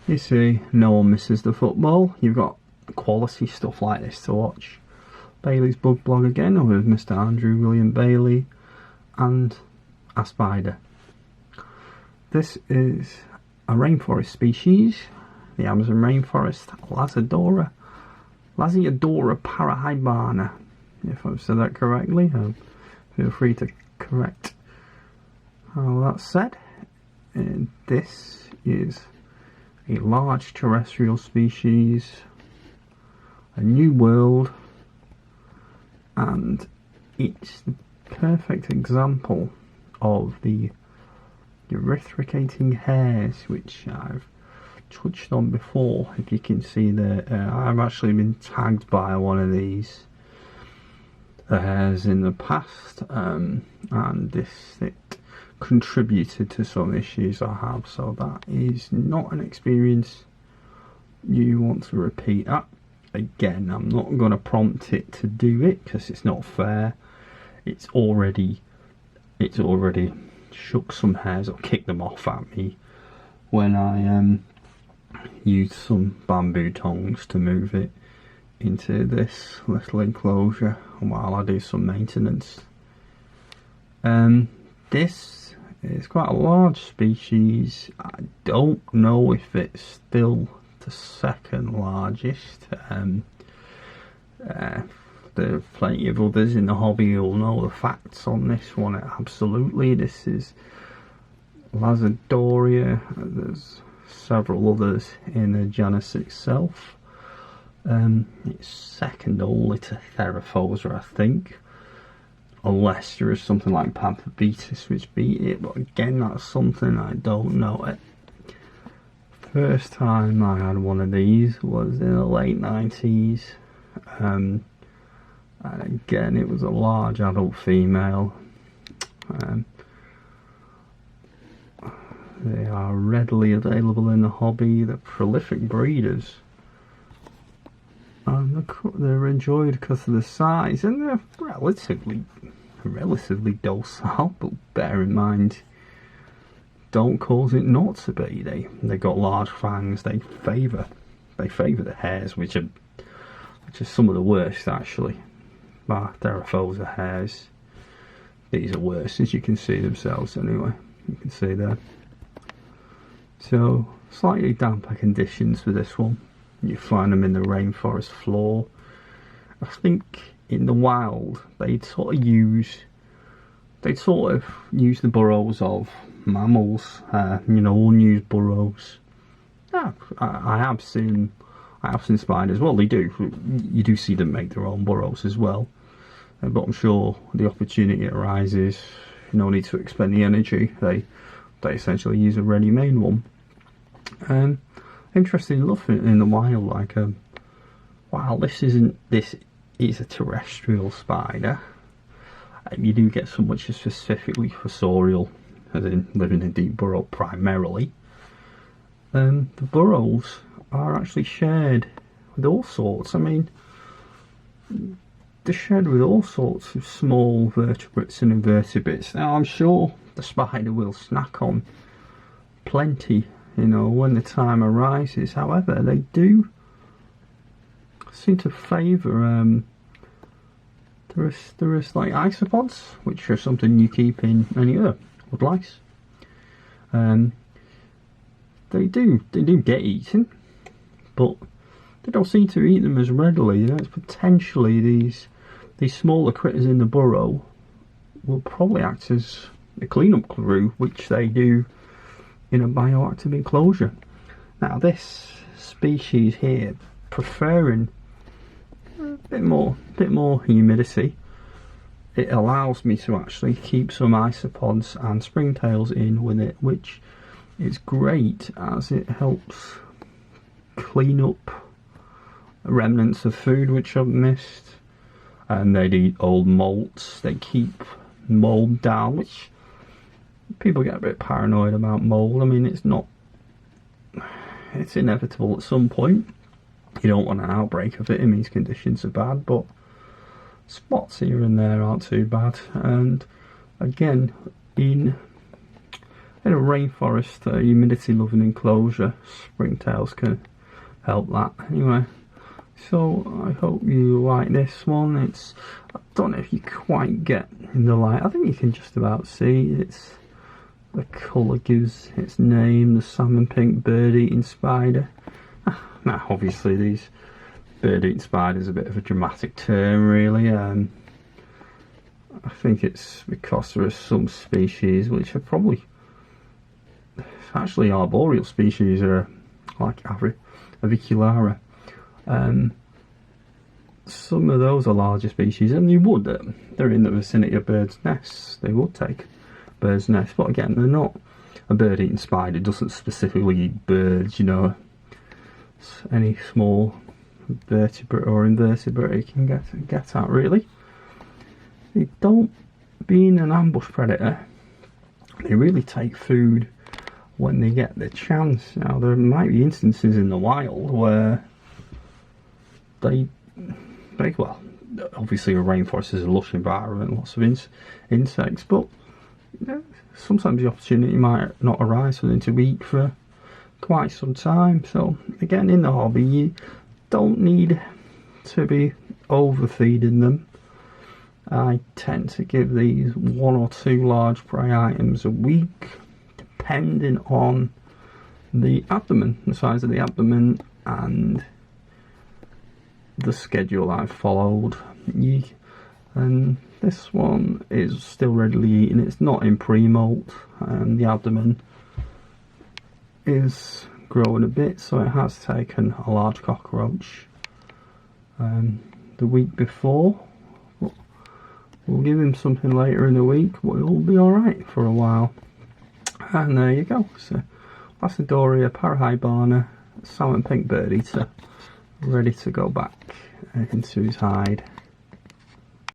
You see, no one misses the football. You've got quality stuff like this to watch. Bailey's Bug Blog again with Mr. Andrew William Bailey and a spider. This is a rainforest species, the Amazon rainforest, Lasidora parahybana. If I've said that correctly, feel free to correct how that's said. And this is a large terrestrial species, a new world, and it's the perfect example of the uriticating hares, which I've touched on before. If you can see there, I've actually been tagged by one of these hares in the past, and it contributed to some issues I have, so that is not an experience you want to repeat. Again, I'm not going to prompt it to do it because it's not fair. It's already shook some hairs or kicked them off at me when I used some bamboo tongs to move it into this little enclosure while I do some maintenance. This is quite a large species. I don't know if it's still the second largest. There are plenty of others in the hobby who'll know the facts on this one. Absolutely, this is Lasidora. There's several others in the genus itself. It's second only to Theraphosa, I think, unless there is something like Pantherbeetus which beat it, but again, that's something I don't know. First time I had one of these was in the late 90s, and again it was a large adult female. They are readily available in the hobby. They're prolific breeders, and they're enjoyed because of the size, and they're relatively docile, but bear in mind, don't cause it not to be. They got large fangs. They favour the hares, which are some of the worst actually. Theraphosa hares, these are worse, as you can see themselves anyway. You can see there. So slightly damper conditions for this one. You find them in the rainforest floor. I think in the wild they'd sort of use the burrows of mammals, unused burrows. I have seen spiders. Well, they do. You do see them make their own burrows as well. But I'm sure the opportunity arises. No need to expend the energy. They essentially use a ready-made one. Interesting enough, in the wild, like wow, this is a terrestrial spider. You do get some which is specifically fossorial, as in living in a deep burrow primarily. The burrows are actually shared with all sorts. I mean, they're shared with all sorts of small vertebrates and invertebrates. Now, I'm sure the spider will snack on plenty, when the time arises. However, they do seem to favour there is like isopods, which are something you keep in any other woodlice. They do get eaten, but they don't seem to eat them as readily. It's potentially these smaller critters in the burrow will probably act as a cleanup crew, which they do in a bioactive enclosure. Now, this species here, preferring a bit more humidity, it allows me to actually keep some isopods and springtails in with it, which is great as it helps clean up remnants of food which I've missed. And they'd eat old molts. They keep mold down, which people get a bit paranoid about mold. I mean, it's inevitable at some point. You don't want an outbreak of it in these conditions are bad, but spots here and there aren't too bad. And again, in in a rainforest, humidity loving enclosure, springtails can help that. Anyway, so I hope you like this one. I don't know if you quite get in the light. I think you can just about see. The colour gives its name, the salmon pink bird-eating spider. Now obviously these bird-eating spiders are a bit of a dramatic term really. I think it's because there are some species which are probably actually arboreal species, are like aviculata. Some of those are larger species, and they're in the vicinity of birds' nests. They would take birds' nests, but again, they're not a bird-eating spider. It doesn't specifically eat birds, you know. Any small vertebrate or invertebrate you can get at, really. They don't, being an ambush predator, they really take food when they get the chance. Now, there might be instances in the wild where well, obviously a rainforest is a lush environment, lots of insects, but sometimes the opportunity might not arise for them to eat for quite some time. So again, in the hobby, you don't need to be overfeeding them. I tend to give these 1 or 2 large prey items a week, depending on the size of the abdomen and the schedule I've followed. And this one is still readily eaten. It's not in pre-molt, and the abdomen is growing a bit, so it has taken a large cockroach the week before. We'll give him something later in the week, but he'll be alright for a while. And there you go. So, Lasidora, parahybana, salmon pink bird eater, ready to go back into his hide.